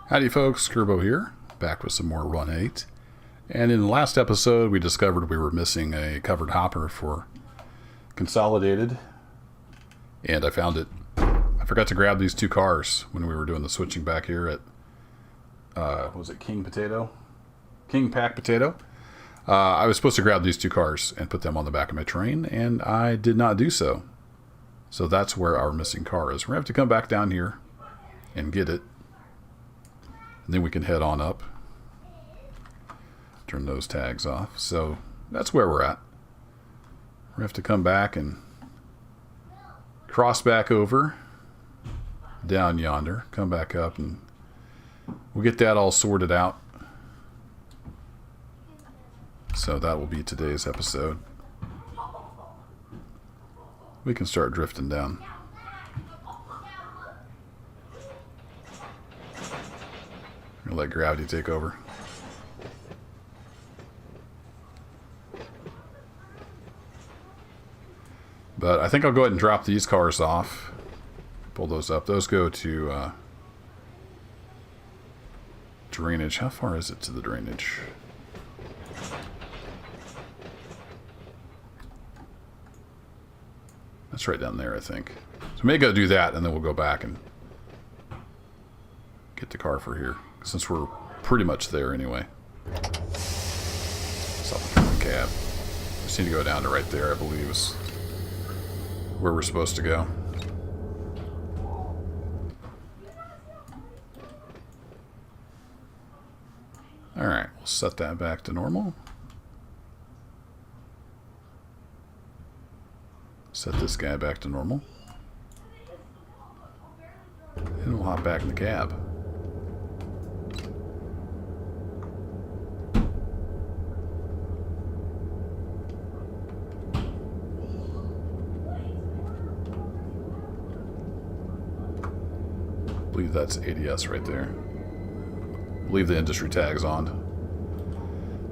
Howdy folks, Kerbo here, back with some more Run 8. And in the last episode we discovered we were missing a covered hopper for Consolidated. And I found it. I forgot to grab these two cars when we were doing the switching back here at, was it King Potato? King Pack Potato. I was supposed to grab these two cars and put them on the back of my train, and I did not do so. So that's where our missing car is. We're going to have to come back down here and get it. And then we can head on up. Turn those tags off. So that's where we're at. We have to come back and cross back over down yonder. Come back up and we'll get that all sorted out. So that will be today's episode. We can start drifting down. I'm gonna let gravity take over. But I think I'll go ahead and drop these cars off. Pull those up. Those go to drainage. How far is it to the drainage? That's right down there, I think. So we may go do that, and then we'll go back and get the car for here, since we're pretty much there anyway. Stop the cab. Just need to go down to right there, I believe, is where we're supposed to go. Alright, we'll set that back to normal. Set this guy back to normal. And we'll hop back in the cab. I believe that's ADS right there. Leave the industry tags on.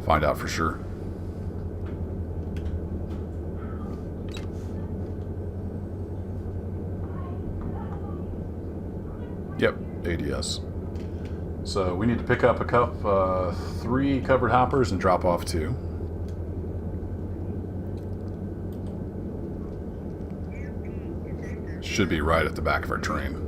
Find out for sure. Yep, ADS. So we need to pick up a 3 covered hoppers and drop off 2. Should be right at the back of our train.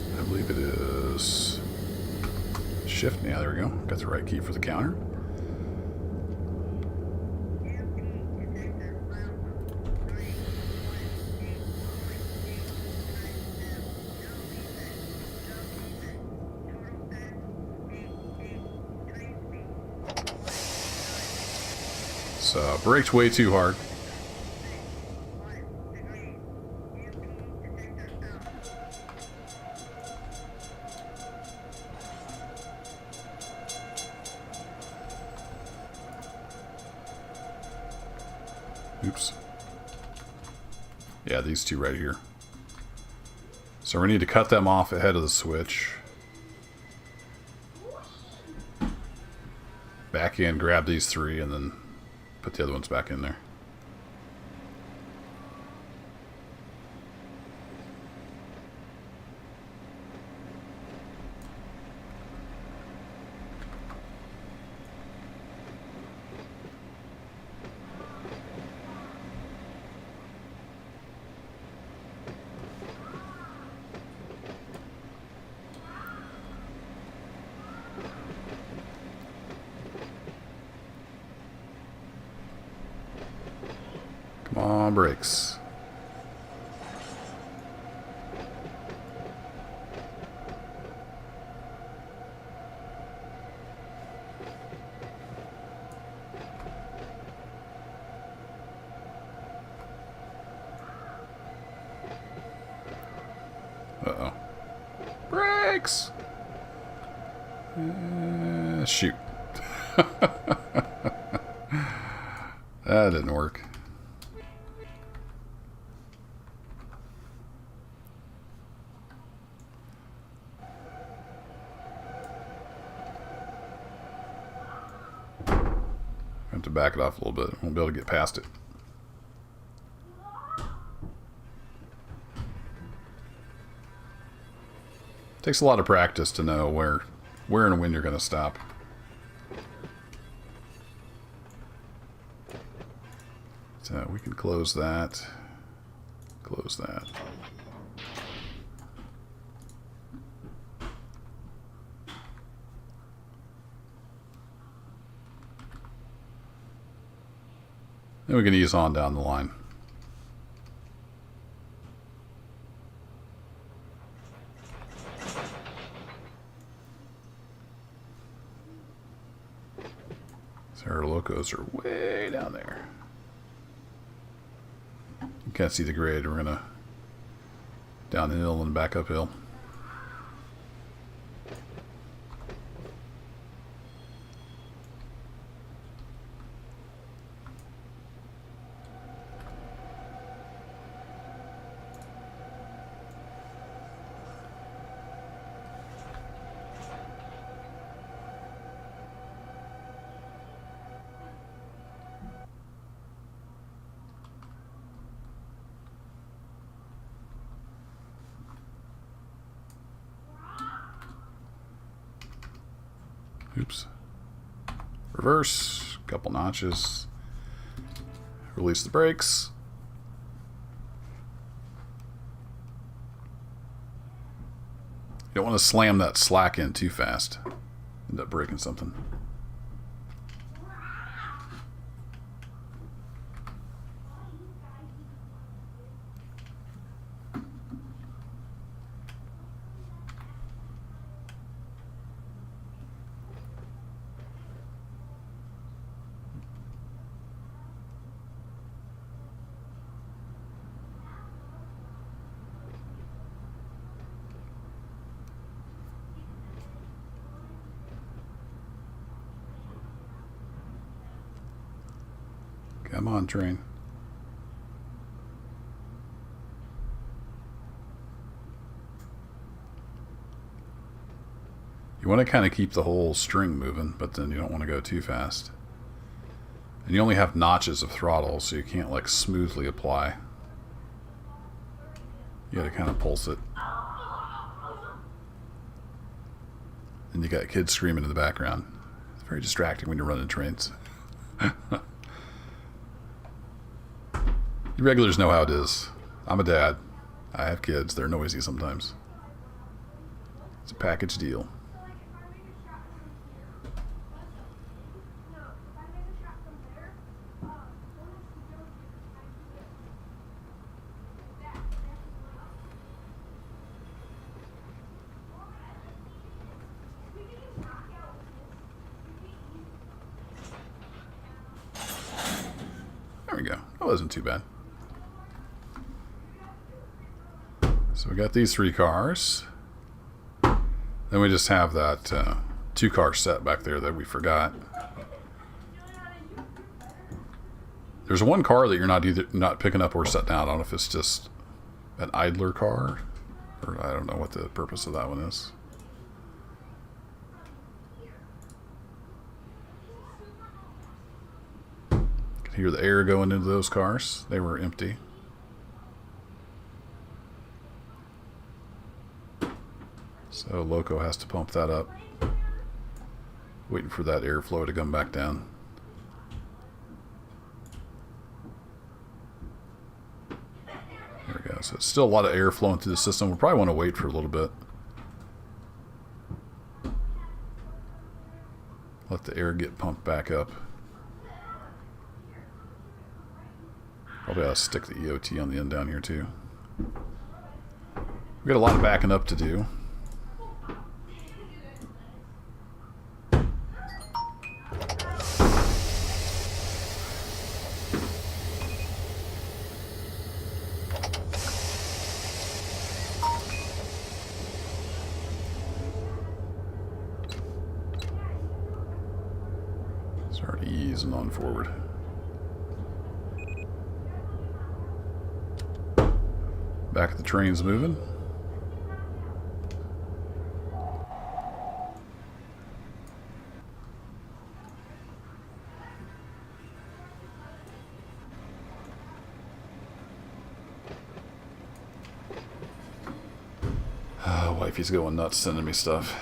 I believe it is shift. Yeah, there we go. Got the right key for the counter. So, braked way too hard. Oops. Yeah, these two right here. So we need to cut them off ahead of the switch. Back in, grab these 3, and then put the other ones back in there. Come on, brakes. Uh-oh. Brakes! Shoot. That didn't work. I have to back it off a little bit. Won't be able to get past it. Takes a lot of practice to know where and when you're going to stop. So we can close that. Close that. Then we can ease on down the line. So our locos are way down there. You can't see the grade. We're gonna downhill and back uphill. Oops. Reverse, couple notches. Release the brakes. You don't want to slam that slack in too fast. End up breaking something. Come on, train. You want to kind of keep the whole string moving, but then you don't want to go too fast. And you only have notches of throttle, so you can't like smoothly apply. You gotta kind of pulse it. And you got kids screaming in the background. It's very distracting when you're running trains. You regulars know how it is. I'm a dad. I have kids. They're noisy sometimes. It's a package deal. There we go. That wasn't too bad. So we got these 3 cars. Then we just have that 2-car set back there that we forgot. There's one car that you're not picking up or setting down. I don't know if it's just an idler car, or I don't know what the purpose of that one is. You can hear the air going into those cars. They were empty. So Loco has to pump that up. Waiting for that airflow to come back down. There we go. So it's still a lot of air flowing through the system. We'll probably want to wait for a little bit. Let the air get pumped back up. Probably ought to stick the EOT on the end down here too. We've got a lot of backing up to do. easing on forward. Back of the train's moving. Wifey's going nuts sending me stuff.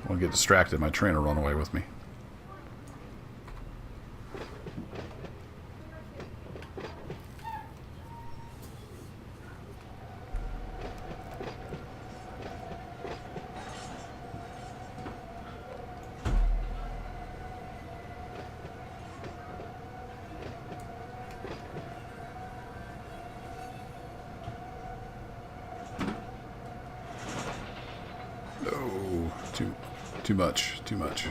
I won't get distracted. My train will run away with me. Too much, too much.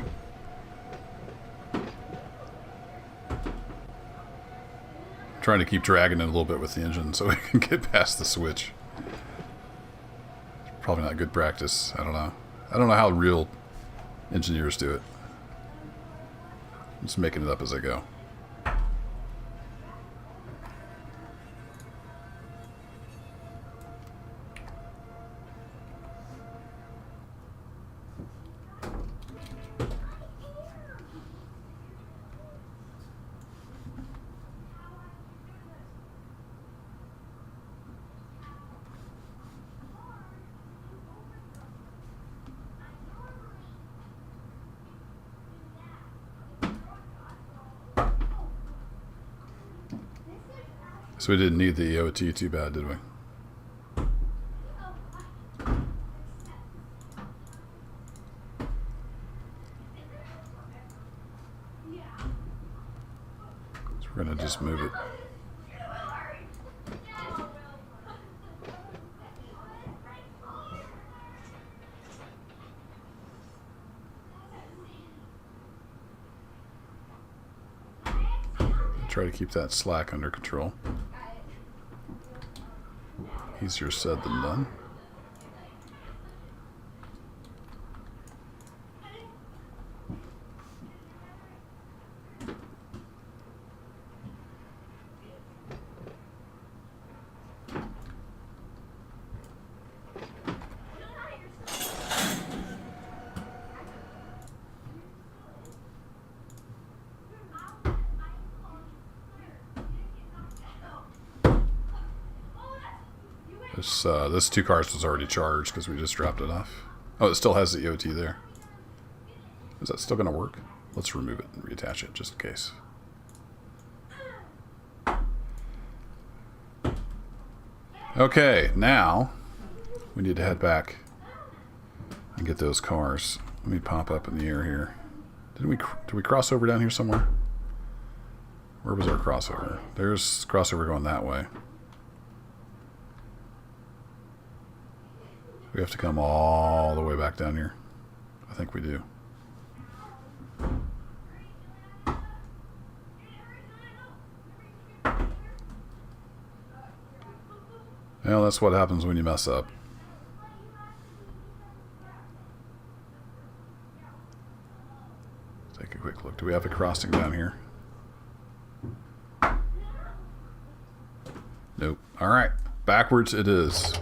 Trying to keep dragging it a little bit with the engine so we can get past the switch. Probably not good practice. I don't know. I don't know how real engineers do it. I'm just making it up as I go. So we didn't need the EOT too bad, did we? So we're going to just move it. Try to keep that slack under control. Easier said than done. This 2 cars was already charged because we just dropped it off. Oh, it still has the EOT there. Is that still going to work? Let's remove it and reattach it just in case. Okay, now we need to head back and get those cars. Let me pop up in the air here. Did we cross over down here somewhere? Where was our crossover? There's crossover going that way. We have to come all the way back down here. I think we do. Well, that's what happens when you mess up. Take a quick look. Do we have a crossing down here? Nope. All right. Backwards it is.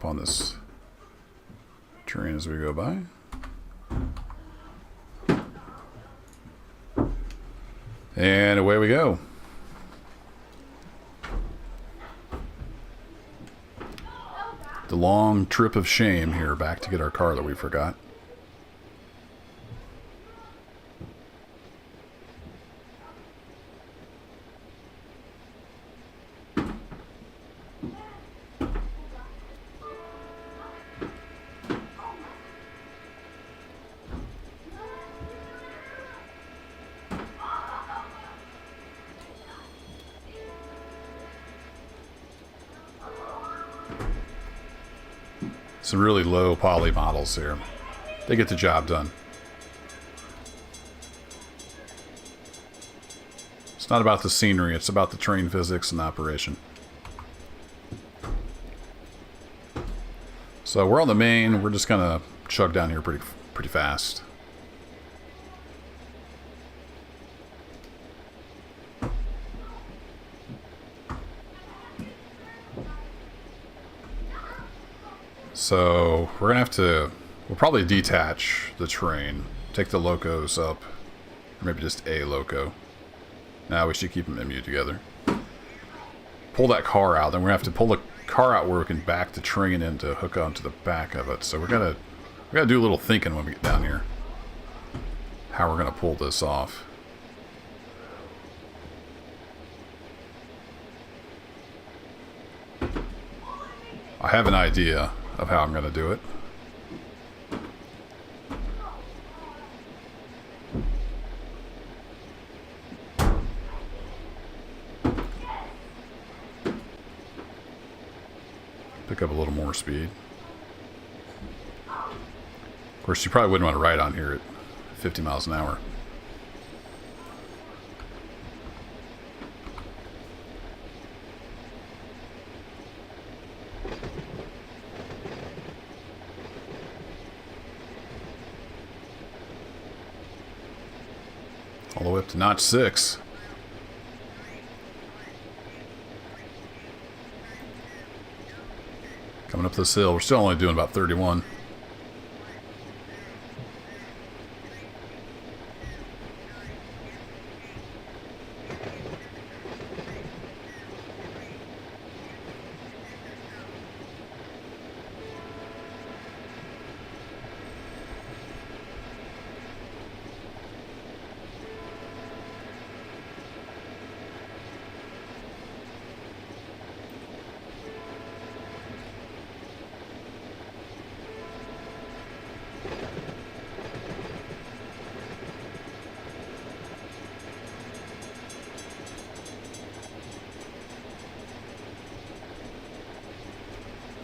On this train as we go by. And away we go. The long trip of shame here back to get our car that we forgot. some really low poly models here. They get the job done. It's not about the scenery, it's about the train physics and operation. So we're on the main, we're just gonna chug down here pretty fast. So we're gonna have to, we'll probably detach the train, take the locos up, or maybe just a loco. Now we should keep them MU together. Pull that car out, then we're gonna have to pull the car out where we can back the train in to hook onto the back of it. So we gotta do a little thinking when we get down here. How we're gonna pull this off. I have an idea of how I'm gonna do it. Pick up a little more speed. Of course, you probably wouldn't want to ride on here at 50 miles an hour. All the way up to notch 6. Coming up this hill, we're still only doing about 31.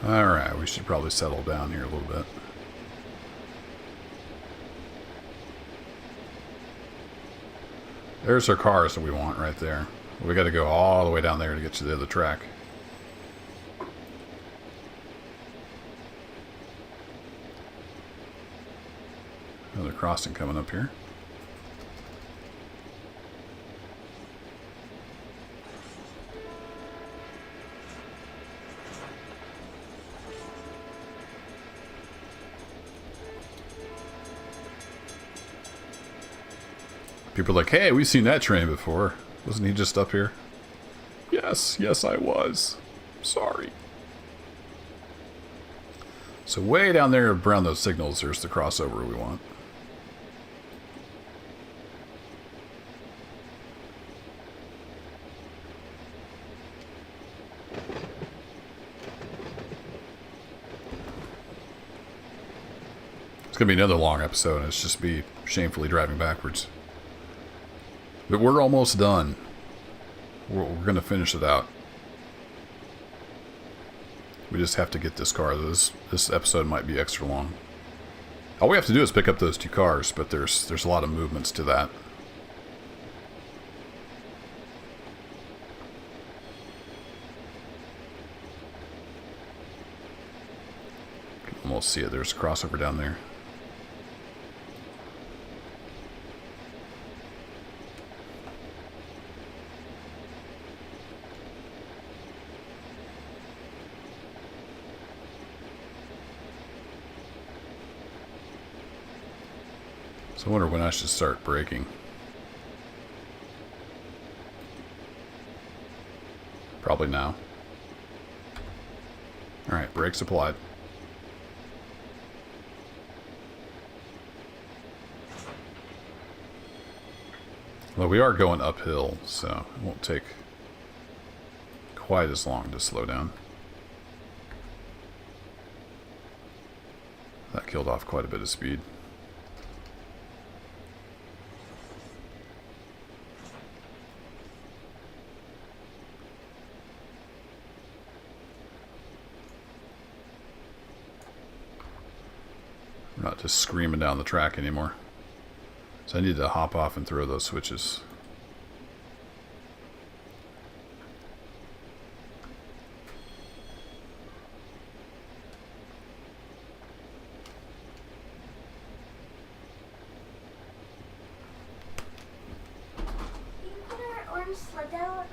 Alright, we should probably settle down here a little bit. There's our cars that we want right there. We got to go all the way down there to get to the other track. Another crossing coming up here. People are like, hey, we've seen that train before. Wasn't he just up here? Yes, I was. Sorry. So way down there around those signals, there's the crossover we want. It's going to be another long episode, and it's just me shamefully driving backwards. But we're almost done. We're going to finish it out. We just have to get this car. This episode might be extra long. All we have to do is pick up those two cars, but there's a lot of movements to that. You can almost see it. There's a crossover down there. So I wonder when I should start braking. Probably now. Alright, brakes applied. Well, we are going uphill, so it won't take quite as long to slow down. That killed off quite a bit of speed. We're not just screaming down the track anymore. So I need to hop off and throw those switches. Can you put our orange sled down?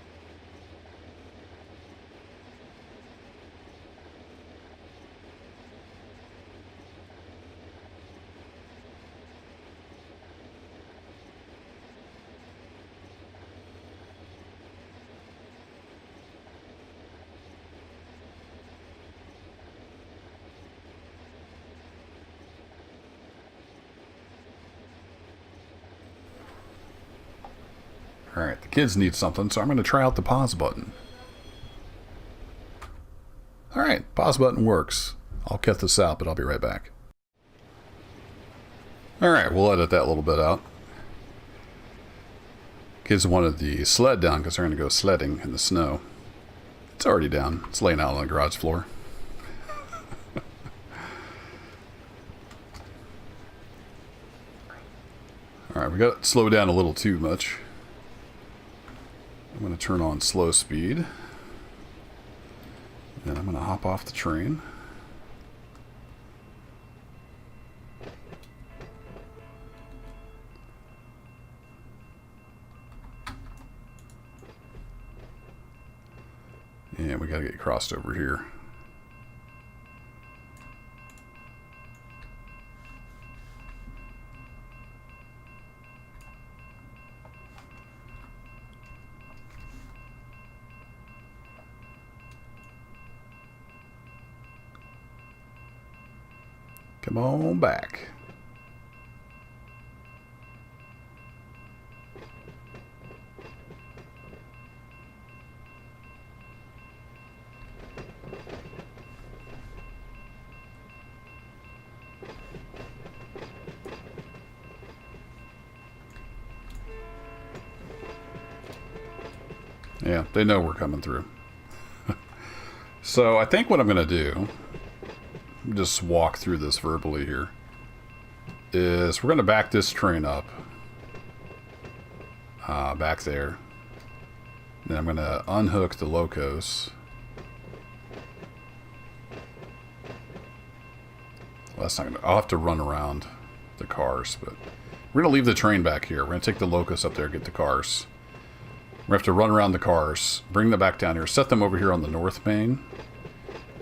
Alright, the kids need something, so I'm going to try out the pause button. Alright, pause button works. I'll cut this out, but I'll be right back. Alright, we'll edit that little bit out. Kids wanted the sled down because they're going to go sledding in the snow. It's already down. It's laying out on the garage floor. Alright, we got it slowed down a little too much. I'm going to turn on slow speed. Then I'm going to hop off the train. And we got to get crossed over here. Come on back. Yeah, they know we're coming through. So I think what I'm going to do, just walk through this verbally here, is we're going to back this train up. Back there. Then I'm going to unhook the locos. Well, that's not going to... I'll have to run around the cars, but we're going to leave the train back here. We're going to take the locos up there, get the cars. We have to run around the cars, bring them back down here, set them over here on the north main,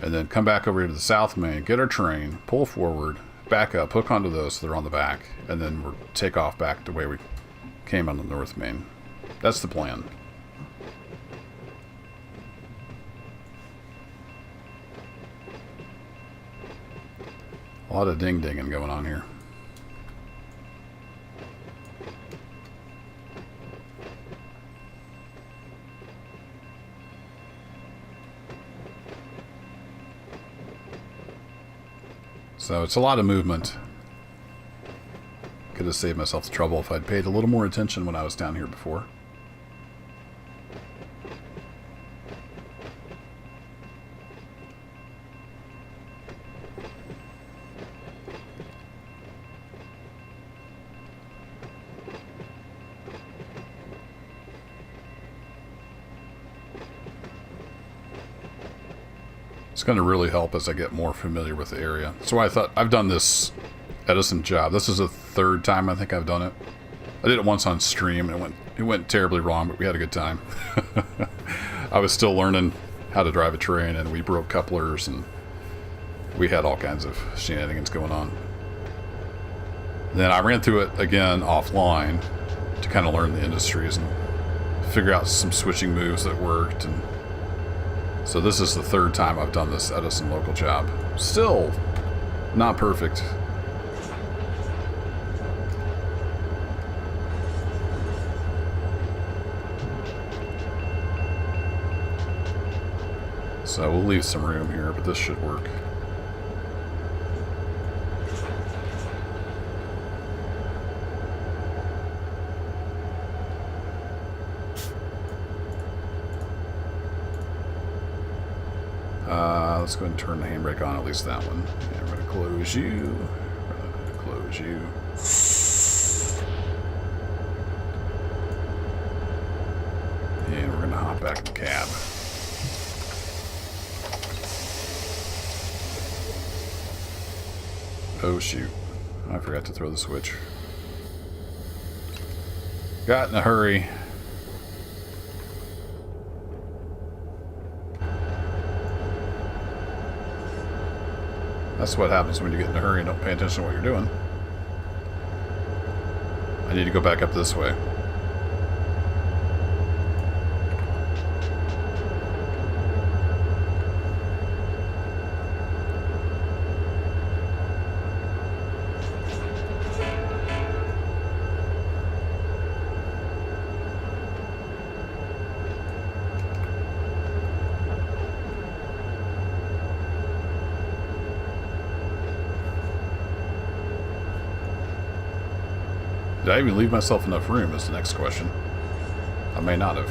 and then come back over here to the south main, get our train, pull forward, back up, hook onto those so they're on the back, and then we'll take off back the way we came on the north main. That's the plan. A lot of ding-dinging going on here. So it's a lot of movement. Could have saved myself the trouble if I'd paid a little more attention when I was down here before. It's going to really help as I get more familiar with the area. So I thought, I've done this Edison job. This is the third time I think I've done it. I did it once on stream and it went terribly wrong, but we had a good time. I was still learning how to drive a train, and we broke couplers and we had all kinds of shenanigans going on. Then I ran through it again offline to kind of learn the industries and figure out some switching moves that worked. And so this is the third time I've done this Edison Local job. Still not perfect. So we'll leave some room here, but this should work. Let's go ahead and turn the handbrake on, at least that one. And we're going to close you. was you. And we're going to hop back in the cab. Oh, shoot. I forgot to throw the switch. Got in a hurry. That's what happens when you get in a hurry and don't pay attention to what you're doing. I need to go back up this way. Did I even leave myself enough room is the next question. I may not have.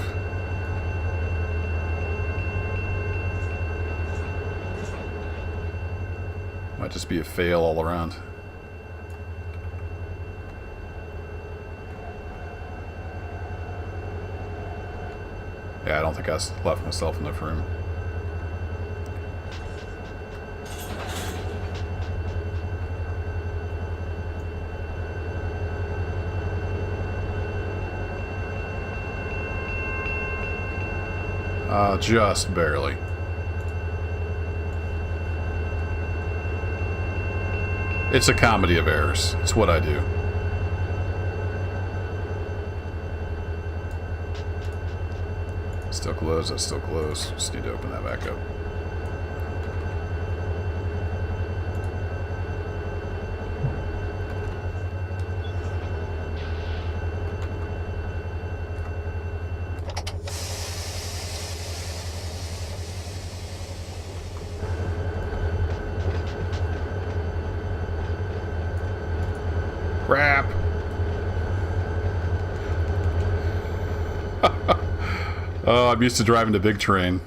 Might just be a fail all around. Yeah, I don't think I left myself enough room. Just barely. It's a comedy of errors. It's what I do. Still closed. That's still closed. Just need to open that back up. Crap. Oh, I'm used to driving a big train.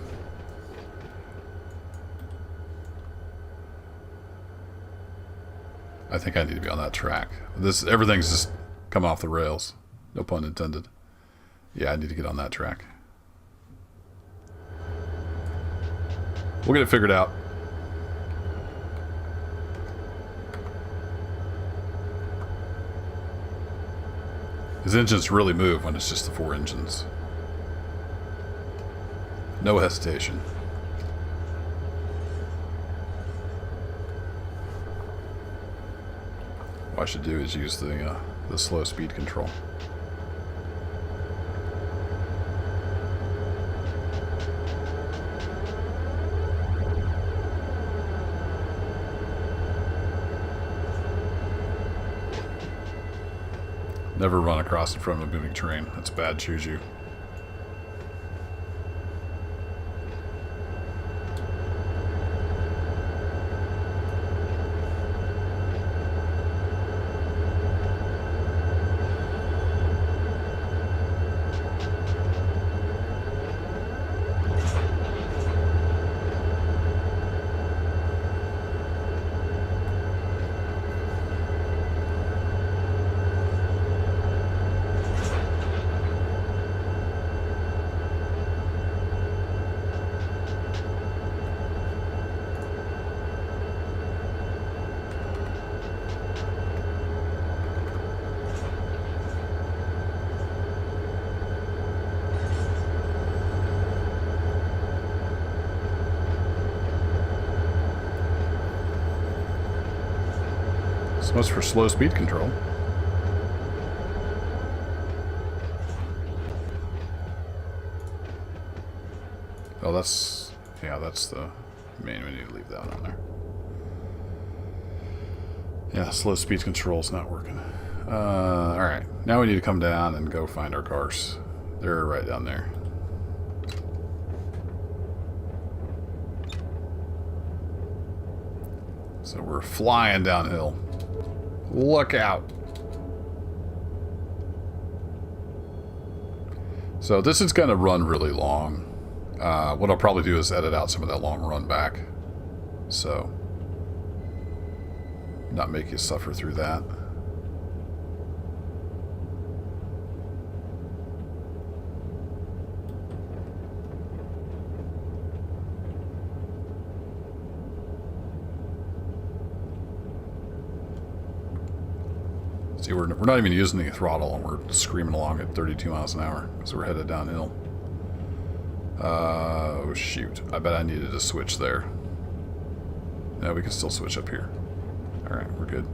I think I need to be on that track. Everything's just come off the rails. No pun intended. Yeah, I need to get on that track. We'll get it figured out. His engines really move when it's just the four engines. No hesitation. What I should do is use the slow speed control. Never run across in front of a moving train. That's bad juju. So much for slow speed control. Oh, that's the main. We need to leave that on there. Yeah, slow speed control's not working. Alright, now we need to come down and go find our cars. They're right down there. So we're flying downhill. Look out. So this is going to run really long. What I'll probably do is edit out some of that long run back. So, not make you suffer through that. See, we're not even using the throttle, and we're screaming along at 32 miles an hour because we're headed downhill. Oh, shoot. I bet I needed to switch there. No, we can still switch up here. Alright, we're good.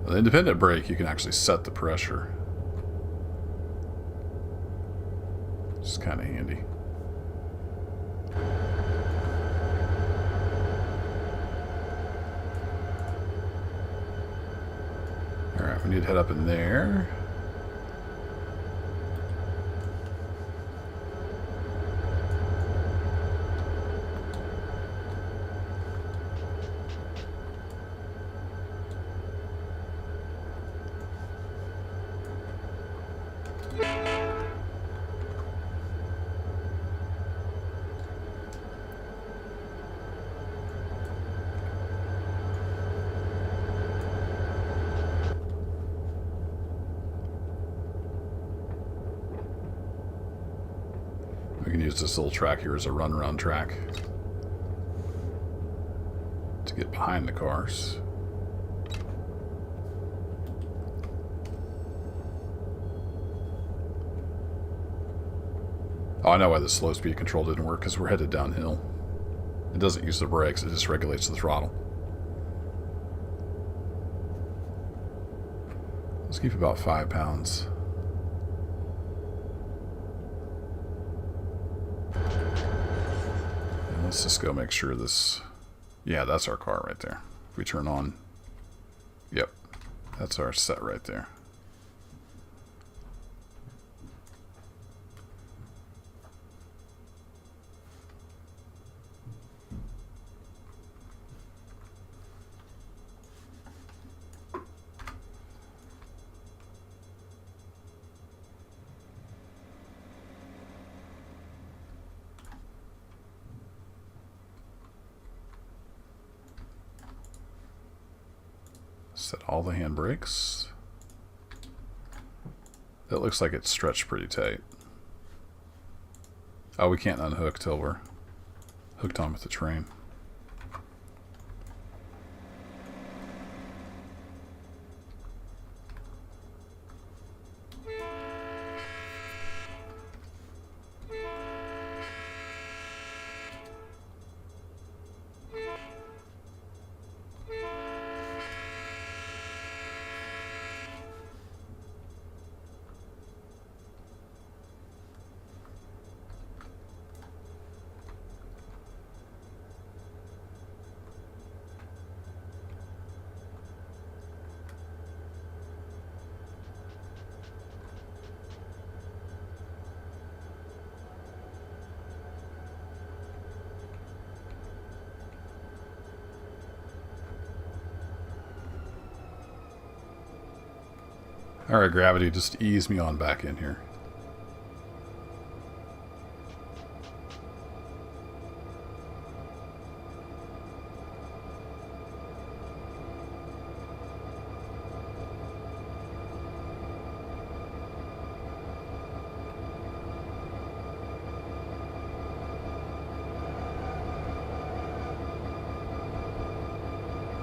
The independent brake, you can actually set the pressure. It's kind of handy. Alright, we need to head up in there. We can use this little track here as a run-around track to get behind the cars. Oh, I know why the slow speed control didn't work, because we're headed downhill. It doesn't use the brakes, it just regulates the throttle. Let's keep about 5 pounds. And let's just go make sure this... Yeah, that's our car right there. If we turn on... Yep, that's our set right there. Set all the handbrakes. That looks like it's stretched pretty tight. Oh, we can't unhook till we're hooked on with the train. Alright, gravity, just ease me on back in here.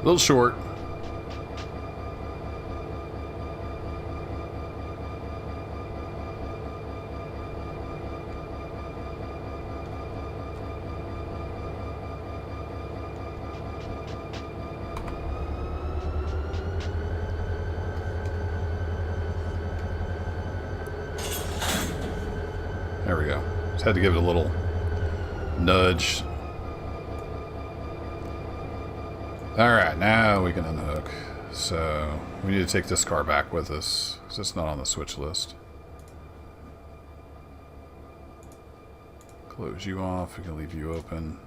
A little short. There we go. Just had to give it a little nudge. Alright, now we can unhook. So, we need to take this car back with us, because it's not on the switch list. Close you off, we can leave you open.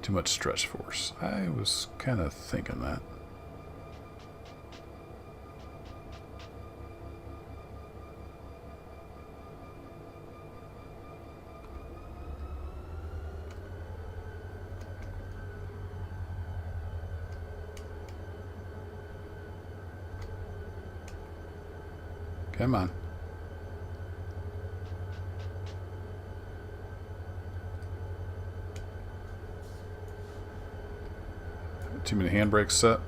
Too much stretch force. I was kind of thinking that. Come on. Too many handbrakes set.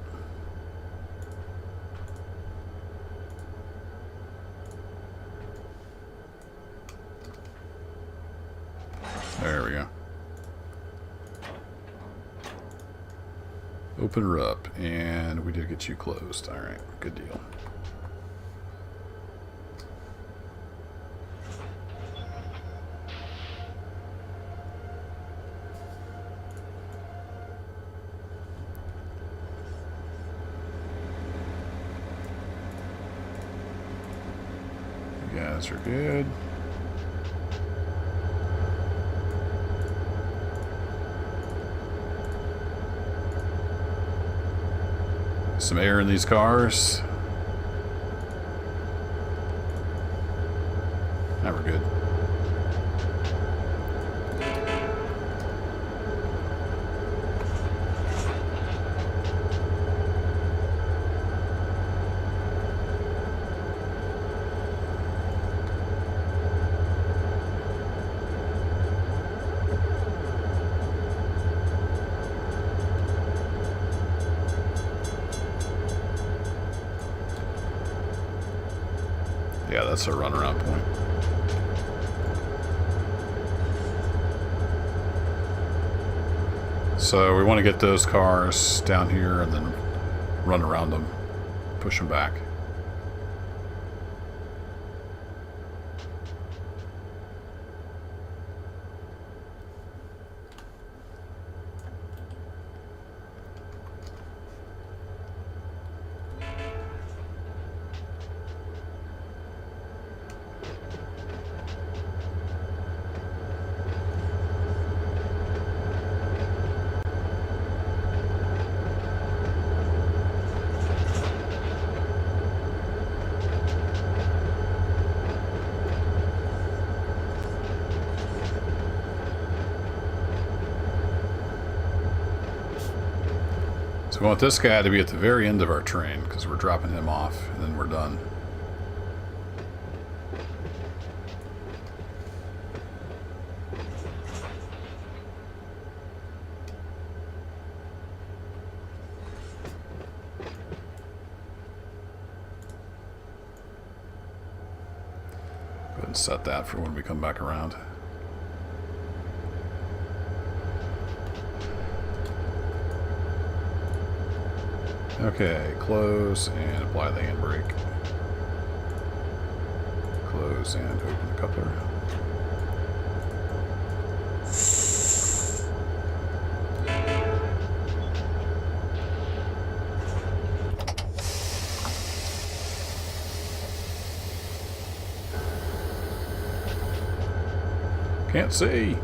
There we go. Open her up, and we did get you closed. All right, good deal. You guys are good. Some air in these cars. Now we're good. Yeah, that's a runaround point. So we want to get those cars down here and then run around them, push them back. So we want this guy to be at the very end of our train because we're dropping him off and then we're done. Go ahead and set that for when we come back around. Okay, close and apply the handbrake. Close and open the coupler. Can't see.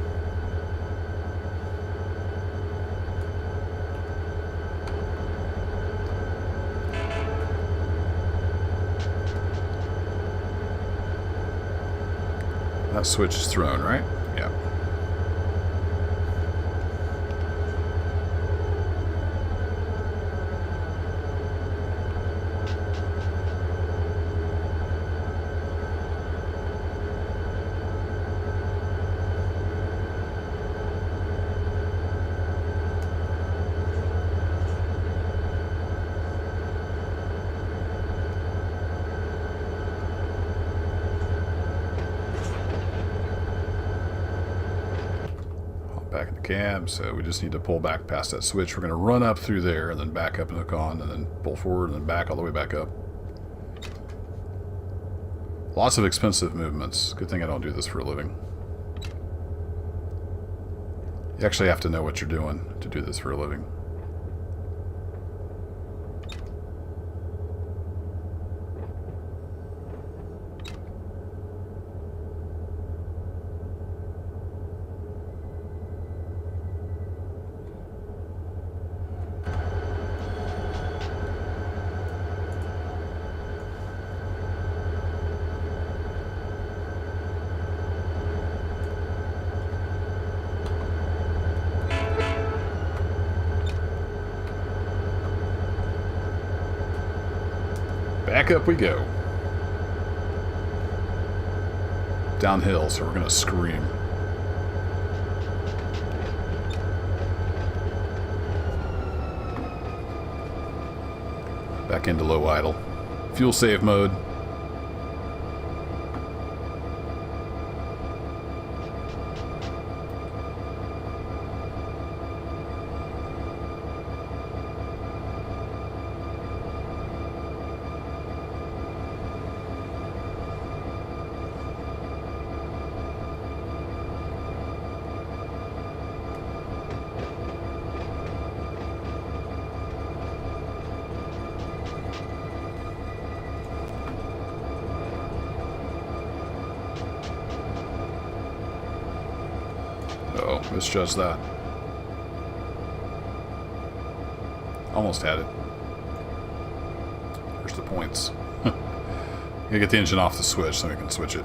That switch is thrown, right? Yeah. Back in the cab, so we just need to pull back past that switch. We're going to run up through there and then back up and hook on and then pull forward and then back all the way back up. Lots of expensive movements. Good thing I don't do this for a living. You actually have to know what you're doing to do this for a living. Back up we go. downhill, so we're going to scream. Back into low idle. Fuel save mode. Oh, misjudged that. Almost had it. Here's the points. Gotta get the engine off the switch so we can switch it.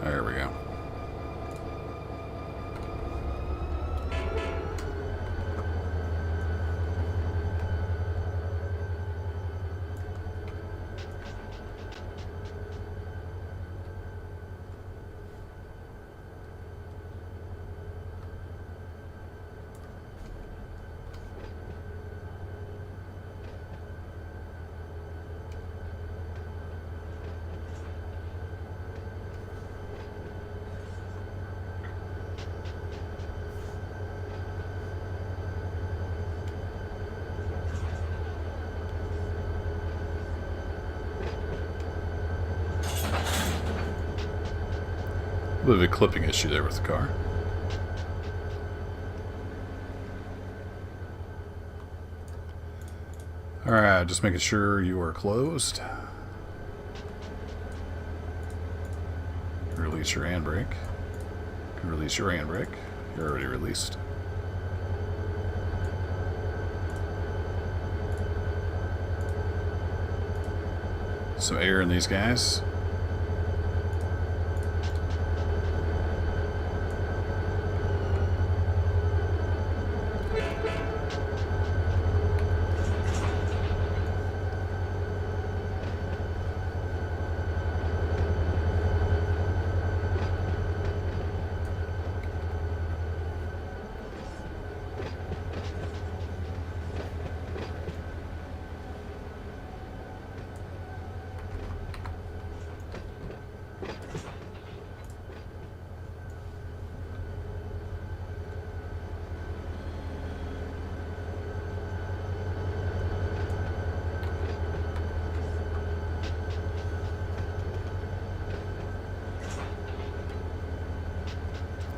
There we go. A bit of a clipping issue there with the car. Alright, just making sure you are closed. Release your handbrake. Release your handbrake. You're already released. Some air in these guys.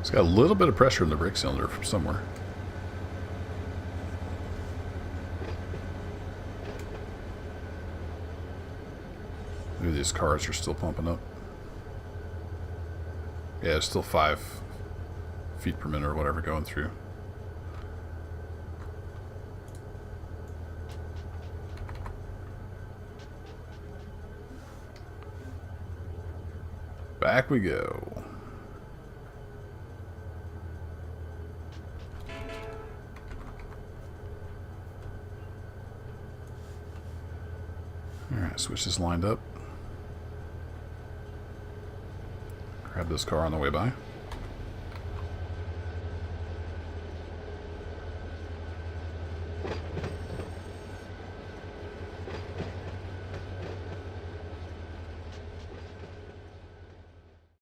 It's got a little bit of pressure in the brake cylinder from somewhere. Maybe these cars are still pumping up. Yeah, it's still 5 feet per minute or whatever going through. Back we go. Alright, switch this lined up. Grab this car on the way by.